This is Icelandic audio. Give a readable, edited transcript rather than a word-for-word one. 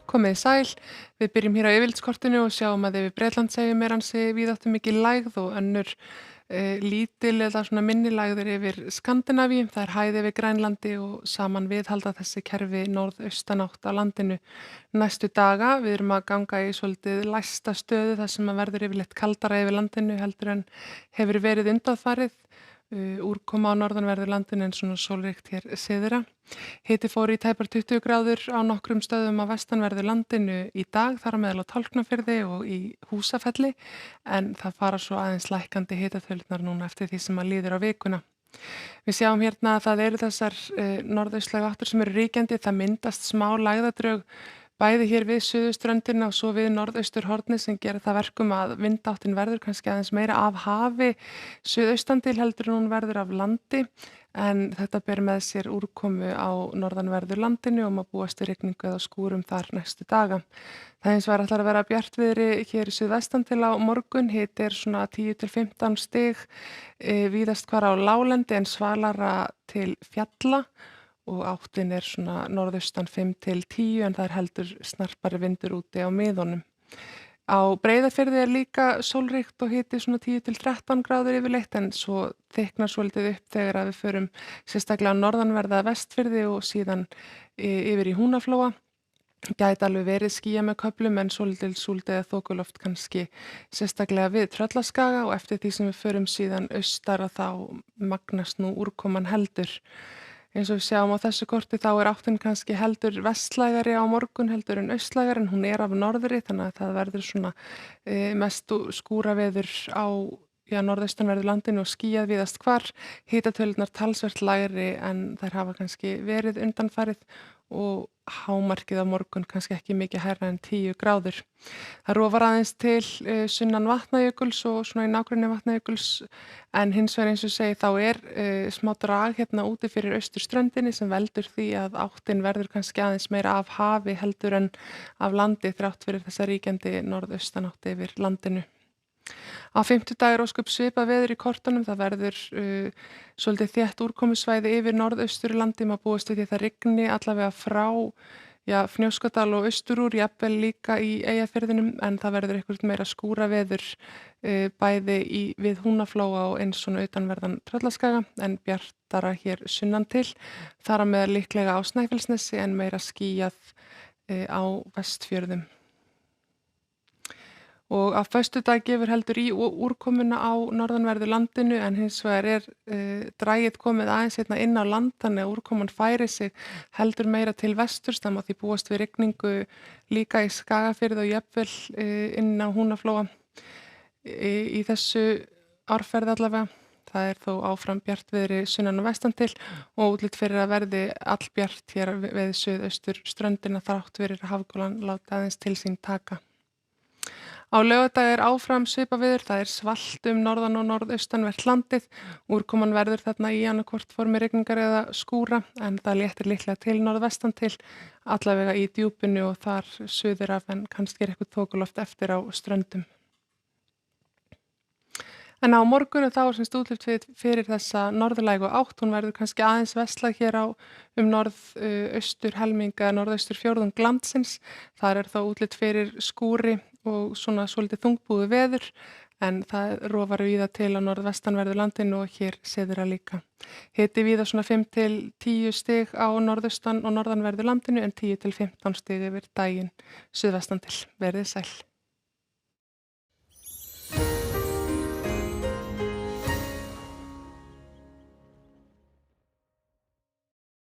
Komið þið sæl. Við byrjum hér á yfirlitskortinu og sjáum að yfir Bretlandseyjum er ansi víðáttumikil lægð og önnur lítil eða svona minni lægðir yfir Skandinavíu. Það er hæð yfir Grænlandi og saman viðhalda þessi kerfi norðaustanátt á landinu næstu daga. Við erum að ganga í svolítið læsta stöðu þar sem að verður yfirleitt kaldara yfir landinu heldur en hefur verið undanfarið. Úrkoma á norðanverðu landinu en svona sólríkt hér syðra. Hiti fór í tæpar 20 gráður á nokkrum stöðum á vestanverðu landinu í dag, þar á meðal á Tálknafirði og í Húsafelli, en það fara svo aðeins lækkandi hitatölunar núna eftir því sem að líður á vikuna. Við sjáum hérna að það eru þessar norðaustlægu áttir sem eru ríkjandi, það myndast smá lægðadrög bæði hér við suðurströndina og svo við norðausturhornið sem gera það verkum að vindáttin verður kannski aðeins meira af hafi suðaustan til heldur en hún verður af landi en þetta ber með sér úrkomu á norðanverðu landinu og má búast við rigningu eða skúrum þar næstu daga. Það hins vegar ætlar að vera bjartviðri hér í suðvestan til á morgun, hiti er svona 10 til 15 stig, víðast hvar á láglendi en svalara til fjalla og áttin er svona norðaustan 5 til 10 en það er heldur snarpari vindur úti á miðunum. Á Breiðafirði er líka sólríkt og hiti svona 10 til 13 gráður yfirleitt en svo þykknar svolítið upp þegar að við förum sérstaklega á norðanverða Vestfirði og síðan yfir í Húnaflóa. Gæti alveg verið skýja með köflum en svolítil súld eða þokuloft kannski sérstaklega við Tröllaskaga og eftir því sem við förum síðan austara þá magnast nú úrkoman heldur. Eins og við sjáum á þessu korti þá er áttin kannski heldur vestlægari á morgun heldur en austlægari en hún er af norðri þannig að það verður svona mest skúraveður á norðaustanverðu landinu og skýjað víðast hvar. Hitatölunar talsvert lægri en þær hafa kannski verið undanfarið og hámarkið á morgun kannski ekki mikið hærra en 10 gráður. Það rofar aðeins til sunnan Vatnajökuls og svona í nágrenni Vatnajökuls en hins vegar eins og segi þá er smá drag hérna úti fyrir austurströndinni sem veldur því að áttin verður kannski aðeins meira af hafi heldur en af landi þrátt fyrir þessa ríkjandi norðaustanátt yfir landinu. Á fimmtudag er ósköp svipað veður í kortunum, það verður svolítið þétt úrkomusvæði yfir norðausturlandi, maður búist við því það rigni allavega frá Fnjóskadal og austur úr, jafnvel líka í Eyjafirðinum en það verður eitthvað meira skúraveður bæði við Húnaflóa og eins svona utanverðan Tröllaskaga en bjartara hér sunnan til, þar á meðal líklega á Snæfellsnesi en meira skýjað á Vestfjörðum. Og á föstudag gefur heldur í úrkomuna á norðanverðu landinu en hins vegar er dragið komið aðeins hérna inn á land þannig að úrkoman færi sig heldur meira til vesturs, það má því búast við rigningu líka í Skagafirði og jafnvel inn á Húnaflóa í þessu árferði allavega. Það er þó áfram bjartviðri sunnan og vestan til og útlit fyrir að verði allbjart hér við suðaustur ströndina þrátt fyrir að hafgolan láta aðeins til sín taka. Á laugardag er áfram svipað veður, það er svalt norðan og norðaustanvert landið. Úrkoman verður þarna í annaðhvort formi rigningar eða skúra en það léttir líklega til norðvestan til allavega í djúpinu og þar suður af en kannski er eitthvað þokuloft eftir á ströndum. En á morgunu þá er semst útlit fyrir þessa norðlægu átt, hún verður kannski aðeins vestlæg hér á norðaustur helminga, norðaustur fjórðung landsins. Þar er þá útlit fyrir skúri og svona svolítið þungbúið veður en það rofar víða til á norðvestanverðu landinu og hér syðra líka. Hiti víða svona 5 til 10 stig á norðaustan og norðanverðu landinu en 10 til 15 stig yfir daginn suðvestan til. Verið sæl.